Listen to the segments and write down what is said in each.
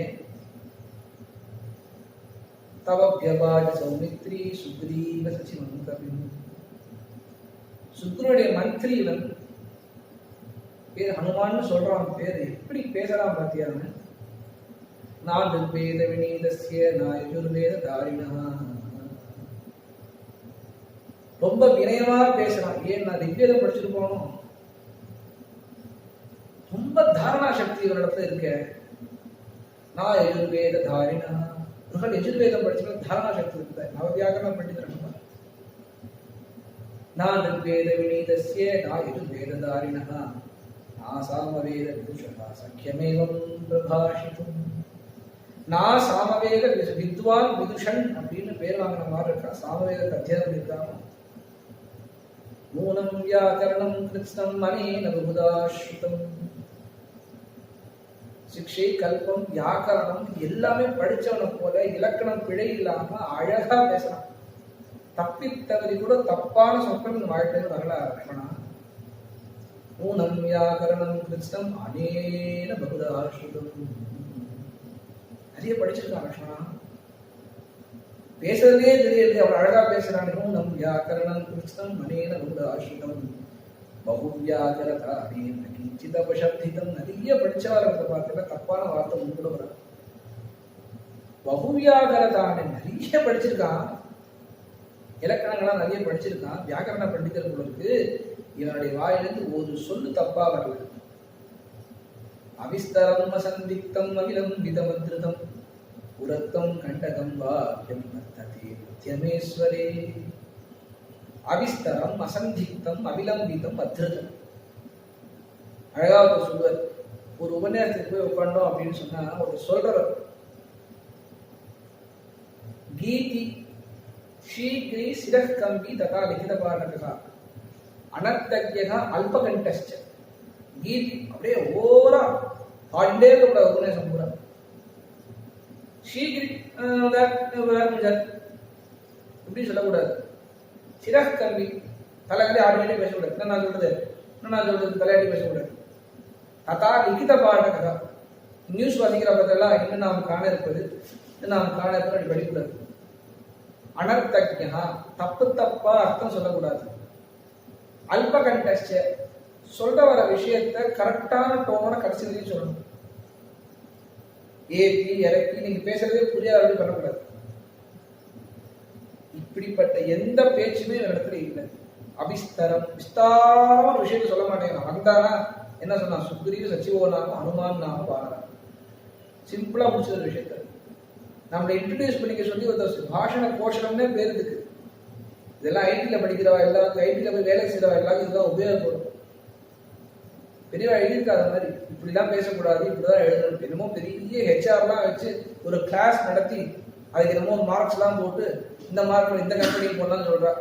ஏன்? தவப்யபாஜ சௌமித்ரி சுக்ரீவ சசிவம் கவிம். சுக்ரனுடைய மந்திரி இவன். பேர் ஹனுமான்னு சொல்றான். பேர் எப்படி பேசலாம் பாத்தியான்னு. நான் ரிக்வேத வினீதஸ்ய நான் யஜுர்வேத தாரிணா. ரொம்ப வினயமா பேசலாம். ஏன்? நான் ரிக்வேதம் படிச்சிருக்கோம். ரொம்ப தாரணா சக்தி இவரிடத்துல இருக்க. நான் யஜுர்வேத தாரிணா. யஜுர்வேதம் படிச்சுன்னா தாரணா சக்தி இருக்க. நவவியாகரணம் பண்டிதர். நான் ரிக்வேத வினீதஸ்ய நான் யஜுர்வேத தாரிணா நான் சாமவேத விதுஷா சக்கியமேவம் பிரபாஷிதும். நான் சாமவேத வித்வான் விதுஷன் அப்படின்னு பேர் வாங்கின மாதிரி இருக்கா. சாமவேத அத்தியானம் இருக்காம நூனம் வியாக்கரணம் கிருத்ஸ்னம் அனேன பகுதாஸ்ருதம். சிக்ஷை கல்பம் வியாக்கரணம் எல்லாமே படிச்சவனை போல இலக்கணம் பிழை இல்லாம அழகா பேசலாம். தப்பி தவறி கூட தப்பான சொற்கள் வாழ்க்கையில் வரல. லக்ஷ்மணா நூனம் வியாக்கரணம் கிருத்ஸ்னம் அனேன பகுதாஸ்ருதம். நிறைய படிச்சிருக்கான் லக்ஷ்மணா. பேசுறதே தெரியல, அவர் அழகா பேசுறான். நம் வியாக்கரணம் கிருஷ்ணம் மனேன பகுதாஸ்ருதம் பகுவியாகரதா அனேன கிஞ்சித் அபசப்திதம். நிறைய படிச்சவார்களை பார்த்தா தப்பான வார்த்தை உண்டு வர. பகுவியாகரதான நிறைய படிச்சிருக்கான். இலக்கணங்கள்லாம் நிறைய படிச்சிருக்கான். வியாக்கரண பண்டிதர்களுக்கு இவனுடைய வாயிலிருந்து ஒரு சொல்லு தப்பா வரல. அவிஸ்தரம் அசந்திக்தம் அவிலம்பிதமத்ருதம் உரத்தம் கண்டகம் வாக்கியம் வர்த்ததே மத்தியமேஸ்வரே. அவிஸ்தரம் அசந்திக்தம் அவிலம்பிதம் அத்ருதம். அழகாவது சொல்வர். ஒரு உபன்யாசத்துக்கு போய் உட்காண்டோம் அப்படின்னு சொன்னா ஒரு சொல்ற கீதி ஷீக்ரி சிரக்கம்பி ததா லிகித பாடகா அனர்த்தக்யகா அல்பகண்டஸ்ச. கீதி அப்படியே ஓரா பாண்டே கூட உபன்யாசம் கூட ஷீக்ரி இப்படி சொல்லக்கூடாது. சிரக்கம்பி தலையாடி ஆடினே பேசக்கூடாது. என்ன நான் சொல்றது தலையாடி பேசக்கூடாது. ததா லிகித பாடகா நியூஸ் வாசிக்கிற பத்தியெல்லாம் இன்னும் நாம் காண இருப்பது நாம் காண இருப்பது அப்படி படிக்கூடாது. அனர்த்தக்யா தப்பு தப்பா அர்த்தம் சொல்லக்கூடாது. அல்பகண்டஸ்ச சொல்ற வர விஷயத்த கரெக்டான டோனோட கடைசி வரைக்கும் சொல்லணும். ஏத்தி இறக்கி நீங்க பேசுறதே புரியாத அப்படி பண்ணக்கூடாது. இப்படிப்பட்ட எந்த பேச்சுமே இடத்துல இல்லை. அபிஸ்தரம் விஸ்தாரமான விஷயத்த சொல்ல மாட்டேங்கிறான். வந்தானா என்ன சொன்னா? சுக்ரீவ சச்சிவோ நாம அனுமான் நாம வாரா. சிம்பிளா முடிச்ச ஒரு விஷயத்த நம்மளை இன்ட்ரடியூஸ் பண்ணிக்க சொல்லி ஒரு பாஷண கோஷணம்னே பேர் இருக்கு. இதெல்லாம் ஐடியில் படிக்கிறவா எல்லாருக்கும், ஐடியில் போய் வேலை செய்யறவா எல்லாருக்கும் இதெல்லாம் உபயோகப்படும். பெரியவா எழுதியிருக்காத மாதிரி இப்படிலாம் பேசக்கூடாது, இப்படிதான் எழுதணும். என்னமோ பெரிய ஹெச்ஆர்லாம் வச்சு ஒரு கிளாஸ் நடத்தி அதுக்கு என்னமோ மார்க்ஸ்லாம் போட்டு இந்த மார்க் இந்த கம்பெனிக்கு போடலாம்னு சொல்றா.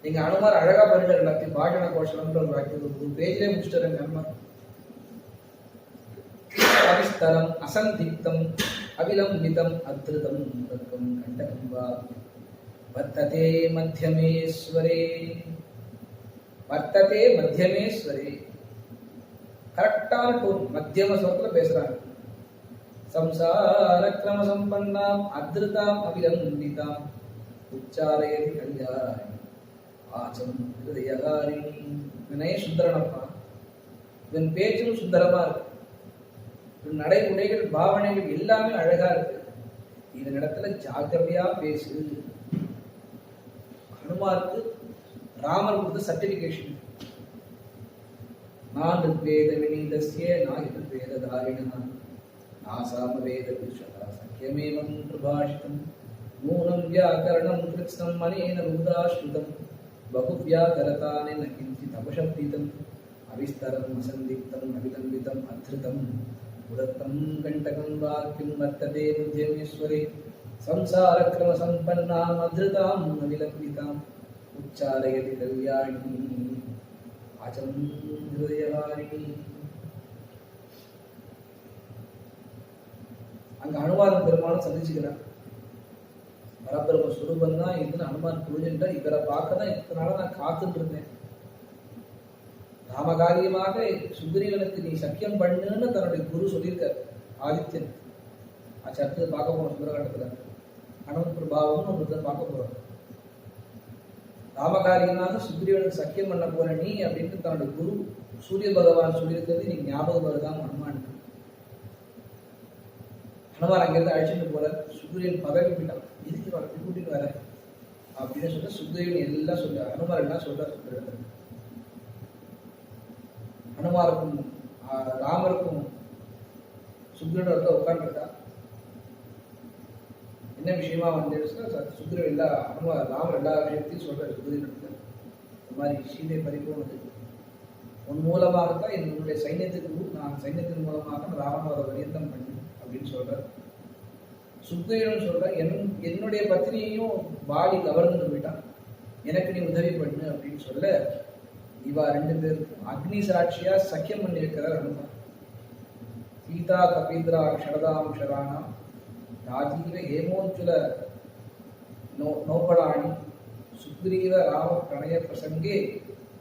நீங்க அனுமார் அழகா பண்ணிட்டு எல்லாத்தையும் பாஷண கோஷணம்ன்ற ஒரு வாக்கியம் ஒரு பேஜ்லேயே முடிச்சுட்டு அனுமார். அவிஸ்தரம் அசந்திக்தம் அவிலம்பிதம் அத்ருதம் கண்டகம் வா வர்த்ததே மத்தியமேஸ்வரே. வர்த்ததே மத்தியமேஸ்வரே. கரெக்டான டோன் மத்தியம ஸ்வரத்துல பேசுறாங்க. சம்சார கிரம சம்பன்னாம் அத்ருதாம் அவிலம்பிதாம் உச்சாரயதி கல்யாணி ஆச்சம் ஹிருதயகாரிணி. இவனே சுந்தரனப்பா. இவன் பேச்சும் சுந்தரமா இருக்கு. நடைமுறைகள் பாவனைகள் எல்லாமே அழகா இருக்கு. இதன் இடத்துல ஜாக்கிரதையா பேசு. ஹனுமாருக்கு ராமர் கொடுத்த சர்டிபிகேஷன். நான் ரிக்வேத வினீதஸ்ய நான் யஜுர்வேத தாரிணா நான் சாமவேத விதுஷா சக்கியமேவம் பிரபாஷிதம் நூனம் வியாக்கரணம் கிருத்ஸ்னம் அனேன பகுதாஸ்ருதம் பகுவ்யாகரதானே ந கிஞ்சித் அபசப்திதம் அவிஸ்தரம் அசந்திக்தம் அவிலம்பிதம் அத்ருதம் உரத்தம் கண்டகம் வாக்கியம் வர்த்ததே மத்தியமேஸ்வரே. சம்சாரக்ரம சம்பன்னாம் அத்ருதாம் அவிலம்பிதாம் உச்சாரயதி கல்யாணி ஆச்சம் ஹிருதயகாரிணி. அங்க அனுமான் பெருமானும் சந்திச்சுக்கிறார். பரபிரம சுரூபம் தான் இதுன்னு அனுமான் புரிஞ்சுட்டார். இவரை பார்க்க தான் இத்தனை நாள நான் காத்துட்டு இருந்தேன். ராமகாரியமாக சுக்ரீவனுக்கு நீ சக்கியம் பண்ணுன்னு தன்னுடைய குரு சொல்லியிருக்கார் ஆதித்யன். அடுத்தது பார்க்க போறோம் சுந்தரகாண்டத்தில் அனுமன் பிரபாவம்னு ஒருத்தர் பார்க்க போறோம். ராமகாரியமாக சுக்ரீவனுக்கு சக்கியம் பண்ண போற நீ அப்படின்னு தன்னுடைய குரு சூரிய பகவான் சொல்லியிருக்கிறது நீ ஞாபகம் வருதான் ஹனுமானுக்கு. ஹனுமான் அங்கிருந்து அழைச்சிட்டு போற சுக்ரீவன் பதவி போயிட்டான். எதுக்கு வர கூட்டிட்டு வர அப்படின்னு சொல்ல சுக்ரீவன் எல்லாம் சொல்ல ஹனுமார் எல்லாம் சொல்றார். ஹனுமாருக்கும் ராமருக்கும் சுக்ரீவன் உட்காந்துருக்கா. என்ன விஷயமா வந்து சுக்ரீவன் எல்லா ராமர் எல்லா விஷயத்தையும் சொல்றாரு சுக்ரீவனுக்கு. இந்த மாதிரி சீதை பறிப்போனது உன் மூலமாகத்தான் என்னுடைய சைன்யத்துக்கு நான் சைன்யத்தின் மூலமாக ராமனோட வரியந்தம் பண்ணி அப்படின்னு சொல்றார். சுக்ரீவன் சொல்ற என்னுடைய பத்தினியையும் வாலி கவர்ந்து போயிட்டான், எனக்கு நீ உதவி பண்ணு அப்படின்னு சொல்ல இவா ரெண்டு பேருக்கும் அக்னி சாட்சியா சக்கியம் பண்ணி வைக்கிறார் அனுமார். சீதா கபீந்திரா ஷரதாம் ஷராணாம் ராஜீவ ஹேமோஞ்சுல நோபடாணி சுக்ரீவ ராம பிரணய பிரசங்கே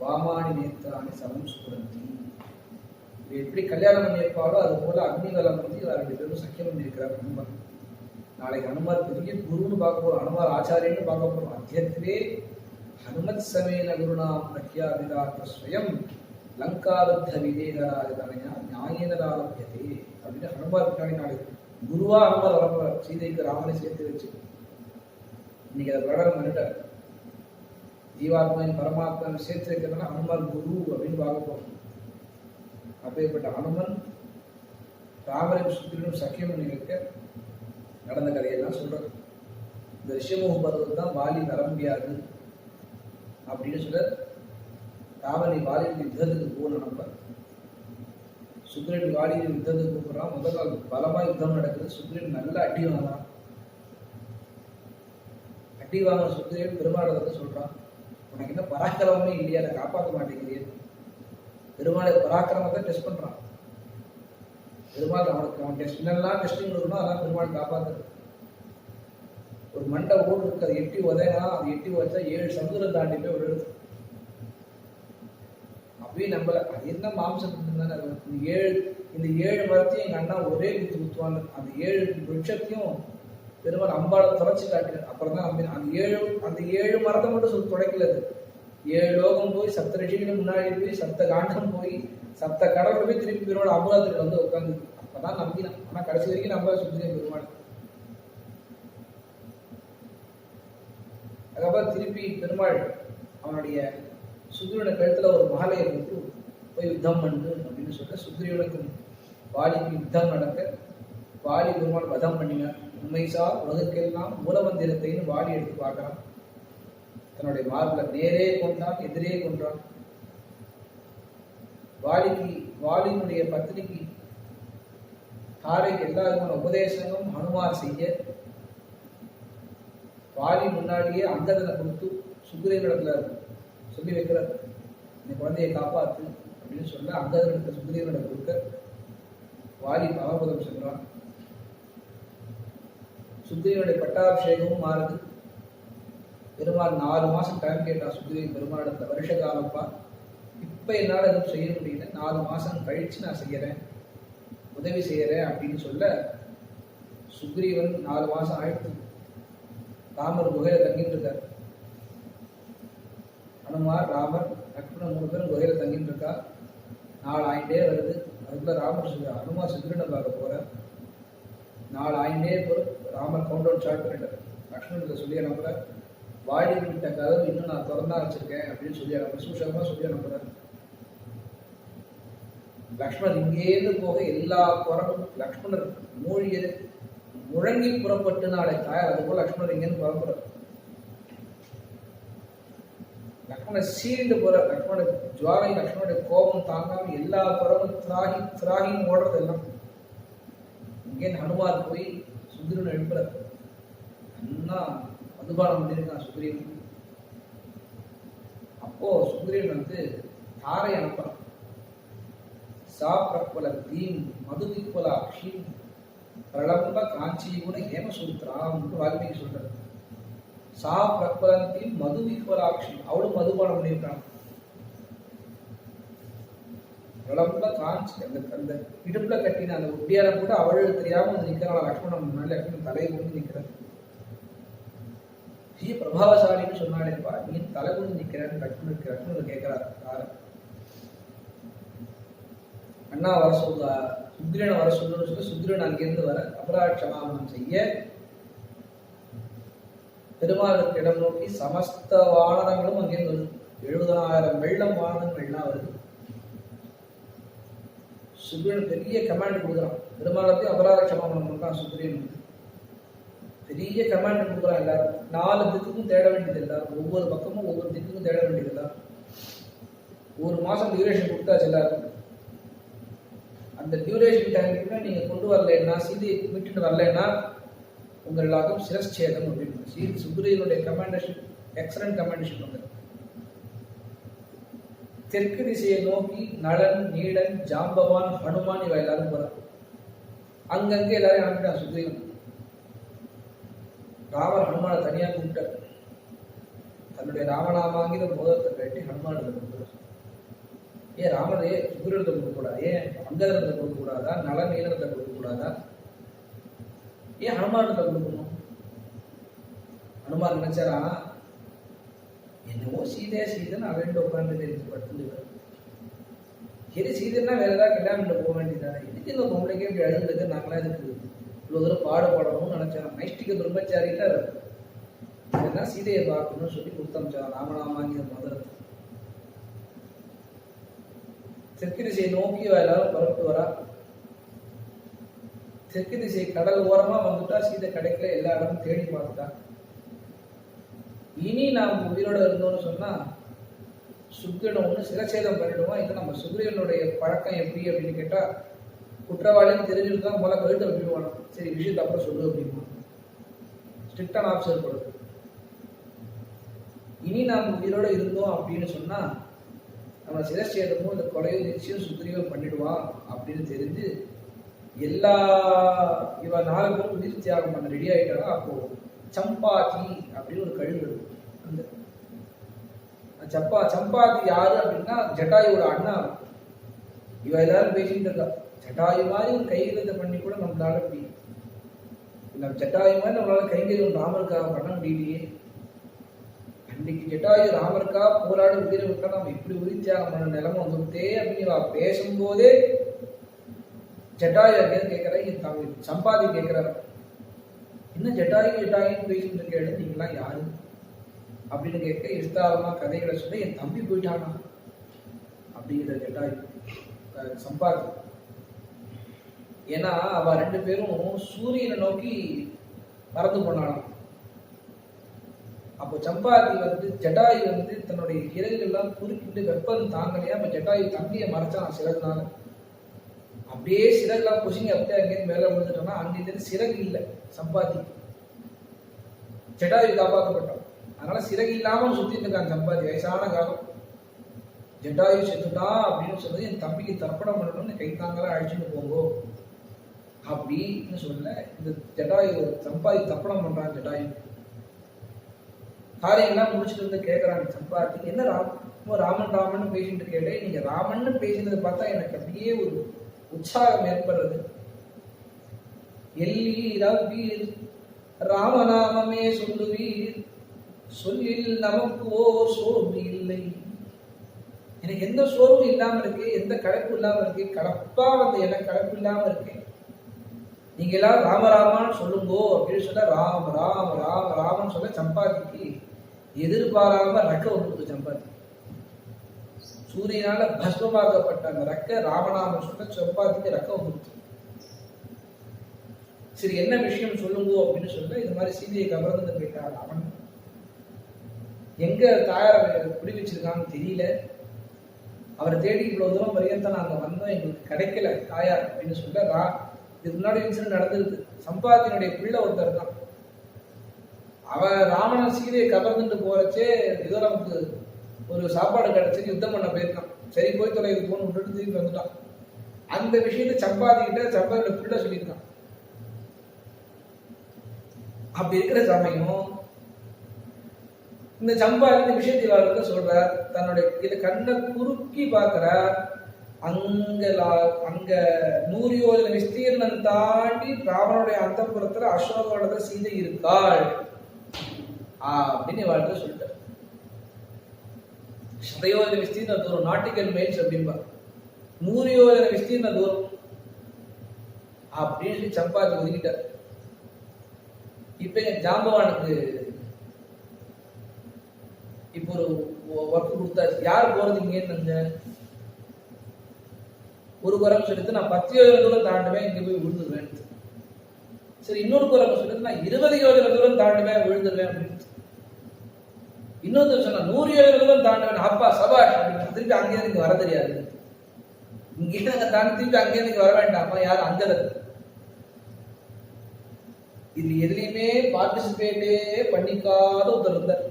வாமானி நேத்தானி சமம் சுகுரந்தி. எப்படி கல்யாணம் பண்ணியிருப்பாலோ அது போல அக்னிவலம் வந்து ரெண்டு பேரும் சக்கியம் பண்ணியிருக்கிறார் ஹனுமார். நாளைக்கு ஹனுமார் பெரிய குருன்னு பார்க்க போறோம், ஹனுமார் ஆச்சாரியன்னு பார்க்க போறோம். அத்தியத்திலே ஹனுமத் சமேன குருணாம் பிரக்யா விராட்ட ஸ்வயம் லங்காபத்த விதேகராஜதனையா நியாயனராலபியதே அப்படின்னு ஹனுமார் பின்னாடி நாளைக்கு குருவா ஹனுமார் வரப்போற சீதைக்கு ராமனை சேர்த்து வச்சு இன்னைக்கு அதை பிரகடனம் பண்ணிட்டார். ஜீவாத்மாவின் பரமாத்மாவை சேர்த்து வைக்கிறதுனா ஹனுமார் குரு அப்படின்னு பார்க்க போறோம். அப்பேற்பட்ட ஹனுமன் ராமரையும் சுக்ரீவனும் சக்கியம் பண்ணி வைக்க நடந்த கதையெல்லாம் சொல்றாரு. இந்த ரிஷமுக பருவம் தான் வாலி வர முடியாது அப்படின்னு சொல்ல ராமனை வாலியின் யுத்தத்துக்கு போகணும். நம்ம சுக்ரீவன் வாலியின் யுத்தத்துக்கு கூப்பிடுறான். முதல் நாள் பலமா யுத்தம் நடக்குது. சுக்ரீவன் நல்லா அடி வாங்கலாம். அடி வாங்கின சுக்ரீவன் பெருமாளை வந்து சொல்றான், உனக்கு என்ன பராக்கிரமே இல்லையா, அதை காப்பாற்ற மாட்டேங்கிறேன். பெருமாளை பராக்கிரமத்தை டெஸ்ட் பண்றான். பெருமாள் அவன் டெஸ்ட் என்னெல்லாம் டெஸ்டிங் இருக்கணும் அதெல்லாம் பெருமாள் காப்பாத்துறது. ஒரு மண்டை ஓடு இருக்கு, அதை எட்டி உதனா அது எட்டி வச்சா 7 சமுதிரம் தாண்டி போய் ஒரு எழுது. அப்பயே நம்மள அது என்ன மாம்சம் தானே. இந்த 7 மரத்தையும் எங்க அண்ணா ஒரே குத்து குத்துவாங்க. அந்த 7 விருட்சத்தையும் பெருமாள் அம்பாளை துளைச்சு காட்டுறது. அப்புறம் தான் அந்த 7 மரத்தை மட்டும் சொல்லி துடைக்கல. 7 லோகம் போய் சப்த ரிஷிகளும் முன்னாடி போய் சப்த காண்டம் போய் சப்த கடவுள் போய் திருப்பி பெருமாள் அம்பலத்தில் வந்து உட்காந்து அப்பதான் நம்பினான். ஆனா கடைசி வரைக்கும் நம்ப சுத்தினேன் பெருமாள். அதுக்கப்புறம் திருப்பி பெருமாள் அவனுடைய சுக்ரீவன கழுத்துல ஒரு மாலையை போட்டு போய் யுத்தம் பண்ணு அப்படின்னு சொல்ல சுக்ரீவனுக்கும் வாலிக்கு யுத்தம் நடக்க வாலி பெருமாள் வதம் பண்ணினார். உண்மைசார் உலகுக்கெல்லாம் மூலமந்திரத்தைன்னு வாலி எடுத்து பார்க்கறான். தன்னுடைய மார்புல நேரே கொண்டான், எதிரே கொன்றான். வாலியினுடைய பத்தினிக்கு தாரைக்கு எல்லா விதமான உபதேசங்களும் ஹனுமார் செய்ய வாலி முன்னாடியே அங்கதனை கொடுத்து சுக்ரீவனிடத்துல சொல்லி வைக்கிறார், இந்த குழந்தையை காப்பாத்து அப்படின்னு சொல்ல அங்கதனிடத்தை சுக்ரீவனிடம் கொடுக்க வாலி பரமபதம் சொல்றான். சுக்ரீவனுடைய பட்டாபிஷேகமும் மாறுது. பெருமாள் 4 மாசம் டைம் கேட்டான் சுக்ரீவன் பெருமாளிடத்துல, வருஷ காலப்பா இப்ப என்னால எதுவும் செய்ய முடியல, 4 மாசம் கழிச்சு நான் செய்யறேன், உதவி செய்யறேன் அப்படின்னு சொல்ல சுக்ரீவன் 4 மாசம் ஆயிடுச்சு ராமர் குகையில தங்கிட்டு இருக்கார். ஹனுமார் ராமர் லக்ஷ்மணன் 3 பேரும் குகையில தங்கிட்டு இருக்கா. 4 ஆயிட்டே வருது. அதுக்குள்ள ராமர் ஹனுமார் சுக்ரீவனை பார்க்க போற 4 ஆயிட்டே போற. ராமர் கவுண்டவுன் ஸ்டார்ட் பண்ணிட்டார். லக்ஷ்மணன் சொல்லி அனுப்புற, வாடி விட்ட கதவு இன்னும் நான் திறந்தா வச்சிருக்கேன் அப்படின்னு சொல்லி அனுப்புற, சூஷகமா சொல்லி அனுப்புற. லக்ஷ்மணர் இங்கேருந்து போக எல்லா குரலும் லக்ஷ்மணர் மூழ்கியது முழங்கி புறப்பட்டு நாளை தாயார். அதுபோல் லக்ஷ்மணர் இங்கேருந்து புறப்புற. லக்ஷ்மணர் சீண்டு போற. லக்ஷ்மணர் ஜுவாலை லக்ஷ்மணுடைய கோபம் தாங்காம எல்லா புறமும் திராகின்னு ஓடுறது எல்லாம். இங்கேருந்து ஹனுமார் போய் சுக்ரீவனை எழுப்புற. அண்ணா மதுபானம் பண்ணியிருக்கான் சுக்ரீவன். அப்போ சுக்ரீவன் வந்து தாரை அனுப்புறான். சாப்பிரபல தீம் மதுதிப்பலாட்சி பிரளம்ப காஞ்சி கூட ஹேமசூத்ராம் வால்மீகி சொல்றாரு. சாப்பிரபலத்தையும் மதுதிப்பலாட்சி அவளும் மதுபானம் பண்ணியிருக்கான். உடம்புல காஞ்சி அந்த அந்த இடுப்புல கட்டின அந்த ஒட்டியாரம் கூட அவள் தெரியாம வந்து நிக்கிறாள். லக்ஷ்மணன் முன்னாடி லக்ஷ்மணன் தலையை கொண்டு நிக்கிறான். ஸ்ரீ பிரபாவசாலின்னு சொன்னாலேப்பா, நீ தலை கொண்டு நிக்கிறேன்னு லக்ஷ்மணன் கேட்கிறார். அண்ணா வர சொல்லுவா, சுக்கிரனை வர சொல்லணும்னு சொல்லி சுக்கிரன் அங்கிருந்து வர அபராட்சமாமனம் செய்ய பெருமாளுக்கு இடம் நோக்கி சமஸ்த வானரங்களும் அங்கிருந்து வருது. 70,000 வெள்ளம் வானரங்கள்லாம் வருது. சுக்கிரன் பெரிய கமாண்ட் கொடுக்குறான். பெருமாளத்தையும் அபராட்சமாமனம் பண்றான் சுக்கிரன். பெரிய கமாண்ட் கொடுக்குறான். எல்லாரும் 4 திக்குக்கும் தேட வேண்டியது. எல்லாரும் ஒவ்வொரு பக்கமும் ஒவ்வொரு திக்குக்கும் தேட வேண்டியது. எல்லாரும் 1 மாசம் டியூரேஷன் கொடுத்தாச்சு எல்லாரும். அந்த டியூரேஷன் டைமுக்குள்ள நீங்க கொண்டு வரலன்னா, சீதையை விட்டுட்டு வரலன்னா உங்கள் எல்லாருக்கும் சிரஸ்சேதம் அப்படின்னு சுக்ரீவனுடைய கமாண்டேஷன், எக்ஸலன்ட் கமாண்டேஷன் வந்து தெற்கு திசையை நோக்கி நளன், நீடன், ஜாம்பவான், ஹனுமான் இவ எல்லாரும் போறான். அங்கங்கே எல்லாரும் அனுப்பிட்டான் சுக்ரீவன். ராமர் ஹனுமான தனியா கூப்பிட்டார். தன்னுடைய ராமநாமாங்கிற மோதத்தை கட்டி ஹனுமான் கொடுத்தார். ஏன் ராமரே சுக்ரீவத்தை கொடுக்க கூடாது? ஏன் அங்கதனத்தை கொடுக்க கூடாதா? நலன் நீளத்தை கொடுக்க கூடாதா? ஏன் ஹனுமானத்தை கொடுக்கணும்? ஹனுமான் நினைச்சாரா, என்னவோ சீதையா சீதைன்னு அவன் உட்காந்து படுத்து சரி சீதைன்னா வேற ஏதாவது கல்யாணம் போக வேண்டியதானே, இதுக்கு இந்த பொம்பளைக்கே இப்படி அழுதுக்கு நாங்களாம் இதுக்கு இவ்வளவு தூரம் பாடுபடணும்னு நினைச்சான். நைஷ்டிக பிரம்மச்சாரிட்ட என்ன சீதையை பார்க்கணும்னு சொல்லி கொடுத்தமிச்சான் ராமநாமாங்கிற மதுரத்தை. தெற்கு திசையை நோக்கி எல்லாரும் புறப்பட்டு வரா. தெற்கு திசை கடல் ஓரமா வந்துட்டா. சீதை கிடைக்கல. எல்லா இடமும் தேடி பார்த்துட்டா. இனி நாம் உயிரோட இருந்தோம்னு சொன்னா சுக்கிரனை ஒண்ணு சிரச்சேதம் பண்ணிடுவோம். இது நம்ம சுக்ரீவனுடைய பழக்கம் எப்படி அப்படின்னு கேட்டா, குற்றவாளின்னு தெரிஞ்சிருந்தா முதல்ல கழுத்தை விட்டுடுவானோ. சரி விஷயத்தை அப்புறம் சொல்லு அப்படின்னா ஸ்ட்ரிக்டான ஆப்சர் கொடுது. இனி நாம் உயிரோட இருந்தோம் அப்படின்னு சொன்னா நம்ம சிரச்சேதமும் இந்த கொலையை நிச்சயம் சுக்ரீவன் பண்ணிடுவான் அப்படின்னு தெரிஞ்சு எல்லா இவ 4 பேரும் உயிர் தியாகம் பண்ண ரெடி ஆயிட்டாங்க. அப்போ சம்பாதி அப்படின்னு ஒரு கழுகு. அந்த சம்பாதி யாரு அப்படின்னா ஜட்டாயுவோட அண்ணா. இவ எல்லாரும் பேசிட்டு இருக்கா. ஜட்டாயு மாதிரி ஒரு கைகரியத்தை பண்ணி கூட நம்மளால முடியும். ஜட்டாயு மாதிரி நம்மளால கைகரியம் ராமருக்காக பண்ண முடியலையே. அன்னைக்கு ஜட்டாயு ராமருக்காக போராடி உயிரை விட்டா நம்ம இப்படி உயிர் தியாகம் பண்ண நிலைமை வந்துட்டே அப்படின்னு பேசும்போதே ஜட்டாயு அங்கேருந்து கேட்கற, சம்பாதி கேட்கிறார், என்ன ஜட்டாயுன்னு பேசிட்டு இருக்க, நீங்களாம் யாரு அப்படின்னு கேட்க விஸ்தாரமா கதைகளை சொல்ல, என் தம்பி போயிட்டானா அப்படிங்கிற ஜட்டாயு சம்பாதி. ஏன்னா அவ 2 பேரும் சூரியனை நோக்கி பறந்து போனாலும். அப்போ சம்பாதி ஜட்டாயு தன்னுடைய இறகுகள்லாம் குறுக்கிட்டு வெப்பம் தாங்கலையா. அப்ப ஜட்டாயு தம்பியை மறைச்சான் சிறகுனால. அப்படியே சிறகுலாம் பொசிங்க அப்படியே அங்கேருந்து மேல விழுந்துட்டோம்னா அங்கிருந்து சிறகு இல்லை சம்பாதி. ஜட்டாயு காப்பாற்றப்பட்டான். அதனால சிறகு இல்லாம சுத்திட்டு இருக்கான் சம்பாதி. வயசான காலம். ஜட்டாயு செத்துட்டான் அப்படின்னு சொல்றது, என் தம்பிக்கு தர்ப்பணம் பண்ணணும்னு கை தாங்கலாம் அழிச்சுட்டு போங்கோ அப்படின்னு சொல்ல இந்த ஜட்டாயு சம்பாதி தர்ப்பணம் பண்றான். ஜட்டாயு காரியெல்லாம் முடிச்சுட்டு கேட்கறாங்க சம்பாதி, என்ன ராமன் பேசிட்டு கேட்டேன். நீங்க ராமன் பேசினதை பார்த்தா எனக்கு அப்படியே ஒரு உற்சாகம் ஏற்படுறது. எல்லீரவீர் ராமநாமமே சொல்லுவீர், சொல்லில் நமக்கு ஓர் சோர்வு இல்லை. எனக்கு எந்த சோர்வும் இல்லாம இருக்கு, எந்த களைப்பு இல்லாம இருக்கு. கலப்பா எனக்கு களைப்பு இல்லாம இருக்கு. நீங்க எல்லாரும் ராமராமான்னு சொல்லுங்கோ அப்படின்னு சொல்ல ராம ராம ராம ராமன் சொல்ல சம்பாதிக்கு எதிர்பாராம ரெக்க வந்துருக்கு. சம்பாதி சூரியனால பஸ்மமாக்கப்பட்ட அந்த ரெக்க ராமநாமன் சொல்ல சம்பாதிக்கு ரெக்க வந்துருக்கு. சரி என்ன விஷயம் சொல்லுங்கோ அப்படின்னு சொல்ல, இது மாதிரி சீதையை கவர்ந்து போயிட்டார் ராமன். எங்க தாயார குடி வச்சிருக்கான்னு தெரியல. அவரை தேடி இவ்வளவு தூரம் பரியந்தான் நாங்க வந்தோம், எங்களுக்கு கிடைக்கல தாயார் அப்படின்னு சொல்ல, இதுக்கு முன்னாடி இன்சிடென்ட் நடந்திருக்கு. சம்பாதியினுடைய பிள்ளை ஒருத்தர் தான். அவன் ராவணன் சீதையை கவர்ந்துட்டு போறச்சே ஏதோ நமக்கு ஒரு சாப்பாடு கிடைச்சி யுத்தம் பண்ண போயிருக்கான். சரி போய் தொலை இது போன்னு விட்டுட்டு திரும்பி வந்துட்டான். அந்த விஷயத்தை சம்பாதியோட பிள்ளை சொல்லியிருக்கான். அப்படி இருக்கிற சமயம் இந்த சம்பாதி இந்த விஷயத்தை சொல்றார். தன்னுடைய கண்ணை குறுக்கி பார்க்கிறார். அங்க 100 யோஜன விஸ்தீர்ணம் தாண்டி ராவனுடைய அந்தப்புறத்துல அசோகவனத்துல சீதை இருக்காள் அப்படின்னு வாழ்க்கை சொல்லிட்டார். சதயோஜன விஸ்தீர்ண தூரம், நாட்டிக்கல் மைல்ஸ் அப்படின்பா, 100 யோஜன விஸ்தீர்ண தூரம் அப்படின்னு சொல்லி சம்பாதி ஒதுக்கிட்டார். இப்ப ஜாம்பவானுக்கு இப்போ ஒரு ஒர்க் கொடுத்தாச்சு. யார் போறது இங்கேன்னு ஒரு குரங்கு சொல்லிட்டு நான் 10 யோஜன தூரம் தாண்டுவேன், இங்க போய் விழுந்துருவேன். சரி, இன்னொரு குரங்கு சொல்லிட்டு நான் 20 யோஜன தூரம் தாண்டுவேன், விழுந்துருவேன் அப்படின்னு. இன்னொருத்தர் சொன்னா 100 யோஜன தூரம் தாண்டுவேன், அப்பா சபாஷ் அப்படின்னு. திருப்பி அங்கேயே இங்க வர தெரியாது, இங்கே நாங்க தாண்டி திருப்பி அங்கேயே நீங்க வர வேண்டாமா, யார் அங்க இது எதுலையுமே பார்ட்டிசிபேட்டே பண்ணிக்காத ஒருத்தர் இருந்தார்.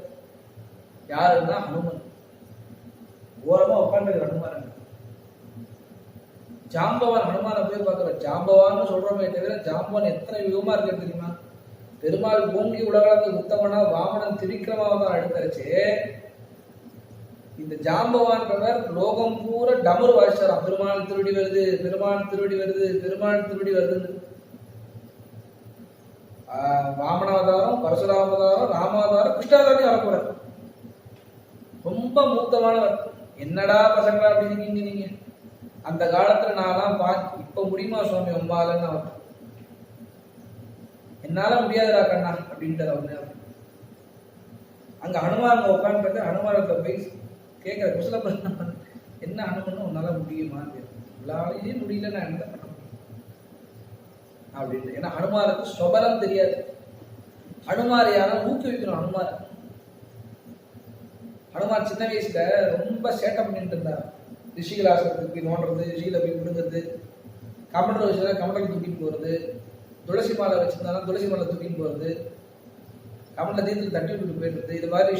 யாருன்னா ஹனுமன். ஓரமா உட்காந்து ஹனுமான். ஜாம்பவான் ஹனுமான போய் பார்க்கிற. ஜாம்பவான்னு சொல்றோமே தவிர ஜாம்பவான் எத்தனை விதமா இருக்கு தெரியுமா? பெருமாள் பூங்கி உலகளந்து உத்தமனா வாமனன் திரிக்கிரமாவதான் அடுத்தரிச்சு இந்த ஜாம்பவான்றவர் லோகம் பூரா டமரு வாசிச்சாராம். பெருமாள் திருடி வருது, பெருமாள் திருடி வருது, பெருமாள் திருடி வருதுன்னு. வாமனாவதாரம், பரசுராமதாரம், ராமாவதாரம், கிருஷ்ணாவதாரம் வரக்கூடாது. ரொம்ப மூத்தமானவர். என்னடா பசங்களா அப்படி இருக்கீங்க நீங்க? அந்த காலத்துல நான் இப்ப முடியுமா சுவாமி உம்மாலன்னு அவர், என்னால முடியாதுடா கண்ணா அப்படின்ட்டு அவரு. அங்க ஹனுமான் உட்காந்துட்டு ஹனுமானத்தை போய் கேட்கிற குசல என்ன ஹனுமன் உன்னால முடியுமா? எல்லாரையே முடியல, நான் என்ன பண்ண முடியும் அப்படின்னு. ஏன்னா ஹனுமாருக்கு சொபலம் தெரியாது. ஹனுமார் யாரும் ஊக்குவிக்கணும். ஹனுமார் சின்ன வயசுல ரொம்ப சேட்டை பண்ணிட்டு இருந்தார். ரிஷிகள் ஆசிரத்துக்கு போய் நோண்டுறது, ரிஷிகளை போய் விடுங்கிறது, கமண்டல் வச்சுனா கமண்டல் தூக்கிட்டு போறது, துளசி மாலை வச்சிருந்தாலும் துளசி மாலை தூக்கிட்டு போறது, கமண்டல தீர்த்து தட்டி விட்டு போயிடுறது, இது மாதிரி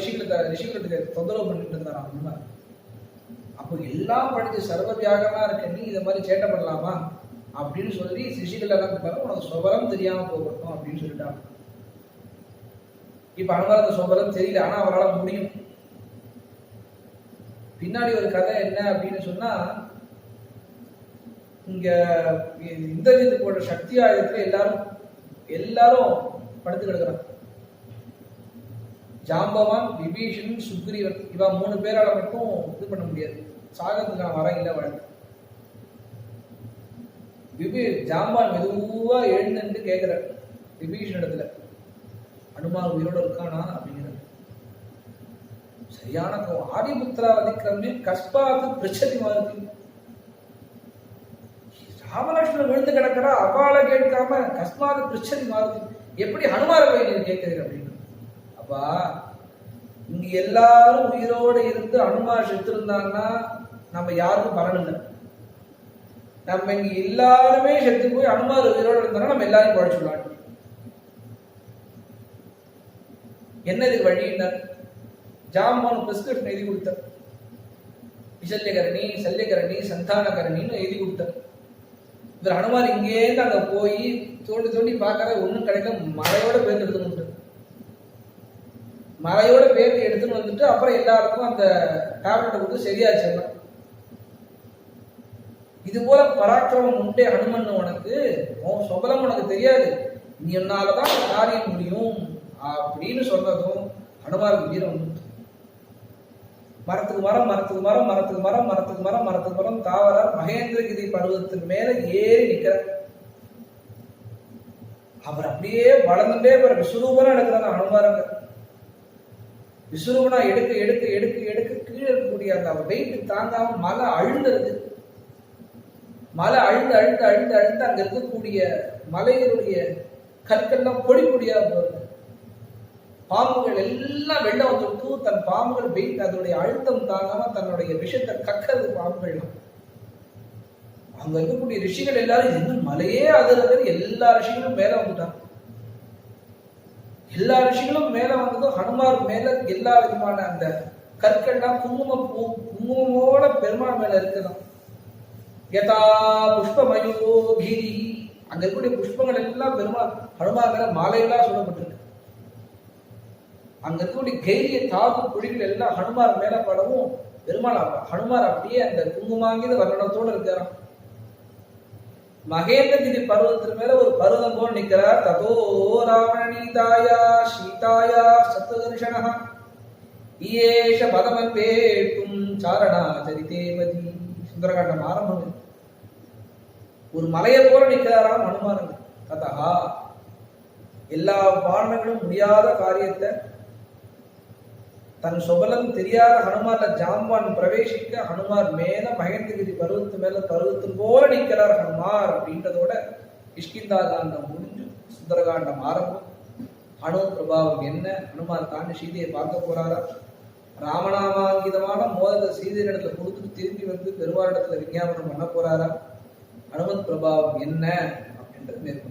ரிஷிகளுக்கு தொந்தரவு பண்ணிட்டு இருந்தாராம் ஹனுமார். அப்போ எல்லாம் படிச்சு சர்வ வியாகமா இருக்க நீ இதை மாதிரி சேட்டை பண்ணலாமா அப்படின்னு சொல்லி ரிஷிகள் எல்லாம் இருப்பாரு, உனக்கு சொபலம் தெரியாம போகட்டும் அப்படின்னு சொல்லிட்டாங்க. இப்ப ஹனுமார் அந்த சொபலம் தெரியல, ஆனா அவரால் முடியும். பின்னாடி ஒரு கதை என்ன அப்படின்னு சொன்னா, இங்க இந்திரஜித்து போன்ற சக்தி ஆயுதத்துல எல்லாரும் படுத்து கிடக்குறாங்க. ஜாம்பவான், விபீஷன், சுக்ரீவன், இவா 3 பேரால மட்டும் இது பண்ண முடியாது. சாகத்துக்கான வரம் இல்லை வாழ்க்கை. ஜாம்பான் மெதுவா எழுந்து கேட்கிற விபீஷன் இடத்துல, ஹனுமான் உயிரோடு இருக்கானா அப்படிங்கிற. சரியான ஆதிபுத்திரா அதிக்கிரமே கஸ்பாத்து பிரச்சனை மாறுது. ராமலட்சுமணன் விழுந்து கிடக்கிறா, அபால கேட்காம கஸ்மாது பிரச்சனை மாறுது. எப்படி ஹனுமார போய் நீங்க கேட்கிறீங்க அப்படின்னு. அப்பா, இங்க எல்லாரும் உயிரோடு இருந்து ஹனுமார் செத்து இருந்தாங்கன்னா நம்ம யாருக்கும் பலன் இல்லை. நம்ம இங்க எல்லாருமே செத்து போய் ஹனுமார் உயிரோடு இருந்தாங்கன்னா நம்ம எல்லாரையும் குழைச்சுடலாம். என்னது வழியினர்? ஜாம்பவான் பிரிஸ்கிரிப்ஷன் எழுதி கொடுத்தார். விசல்யகரணி, சல்யகரணி, சந்தானகரணின்னு எழுதி கொடுத்தார். இவர் ஹனுமார் இங்கேருந்து அங்க போய் தோண்டி பார்க்கற ஒன்றும் கிடைக்கல. மழையோட பேர்ந்து எடுத்துன்னு மழையோட பேர்ந்து எடுத்துன்னு வந்துட்டு அப்புறம் எல்லாருக்கும் அந்த டேப்லெட்டை கொடுத்து சரியாச்சு. இது போல பராக்கிரமம் உண்டே ஹனுமன், உனக்கு சொபலம் உனக்கு தெரியாது, நீ என்னாலதான் காரியம் முடியும் அப்படின்னு சொன்னதும் ஹனுமாருக்கு வீரம் உண்டு. மரத்துக்கு மரம், மரத்துக்கு மரம், மரத்துக்கு மரம், மரத்துக்கு மரம், மரத்துக்கு மரம் தாவரார் மகேந்திரகிரி பருவத்தின் மேல ஏறி நிற்கிறார். அவர் அப்படியே வளர்ந்துட்டே விஸ்வரூபனா எடுக்கிறாங்க ஹனுமாரங்க. விஸ்வரூபனா எடுக்க எடுக்க எடுக்க எடுக்க கீழே இருக்கக்கூடிய அந்த வெயிட் தாங்காம மலை அழுந்துருது. மலை அழுந்து அழுந்து அழுந்து அழுந்து அங்க இருக்கக்கூடிய மலைகளுடைய கற்கள்லாம் பொடி பொடியா போறது. பாம்புகள் எல்லாம் வெளில வந்துட்டு தன் பாம்புகள் வெயிட் அதனுடைய அழுத்தம் தாங்காம தன்னுடைய விஷத்தை கக்கிறது பாம்புகள்லாம். அங்க இருக்கக்கூடிய ரிஷிகள் எல்லாரும் இன்னும் மலையே அதுறது எல்லா ரிஷிகளும் மேல வந்துட்டாங்க. எல்லா ரிஷிகளும் மேல வந்ததும் ஹனுமார் மேல எல்லா விதமான அந்த கற்கள்லாம் குங்குமமோட பெருமாள் மேல இருக்குதான். யதா புஷ்பமயோ கீரி, அங்க இருக்கக்கூடிய புஷ்பங்கள் எல்லாம் பெருமாள் ஹனுமார் மேல மாலையெல்லாம் சொல்லப்பட்டிருக்கு. அங்க இருக்கக்கூடிய கைரிய தாது குழிகள் எல்லாம் ஹனுமார் மேல படவும் பெருமாள் ஹனுமார் அப்படியே அந்த குங்குமாங்கித வர்ணனத்தோடு இருக்காராம். மகேந்திரகிரி பர்வதத்தின் மேல ஒரு பருவதம் போல் நிற்கிறார். ததோ ராவணீதாயா சீதாயா சத்வதர்ஷனஹ ஈயேஷ பதமன் வேட்டும் சாரணா சரிதேவதி. சுந்தரகாண்டம் ஆரம்பம். ஒரு மலையை போல நிற்கிறாராம் ஹனுமான். ததா எல்லா பாண்டங்களும் முடியாத காரியத்தை தன் சொபலம் தெரியாத ஹனுமார்ல ஜாம்பான் பிரவேசிக்க ஹனுமார் மேல மகேந்திரகிரி பருவத்து மேல பருவத்தின் போல நிற்கிறார் ஹனுமார் அப்படின்றதோட கிஷ்கிந்தா காண்டம் முடிஞ்சு சுந்தரகாண்டம் ஆரம்பம். அணு பிரபாவம் என்ன? ஹனுமார் தாண்டி சீதையை பார்க்க போறாரா? ராமநாமாங்கிதமான மோதத்தை சீதையிடத்துல கொடுத்துட்டு திரும்பி வந்து பெருமாளிடத்துல விஞ்ஞாபனம் பண்ண போறாரா? அனுமத் பிரபாவம் என்ன அப்படின்றது மேற்கொண்டு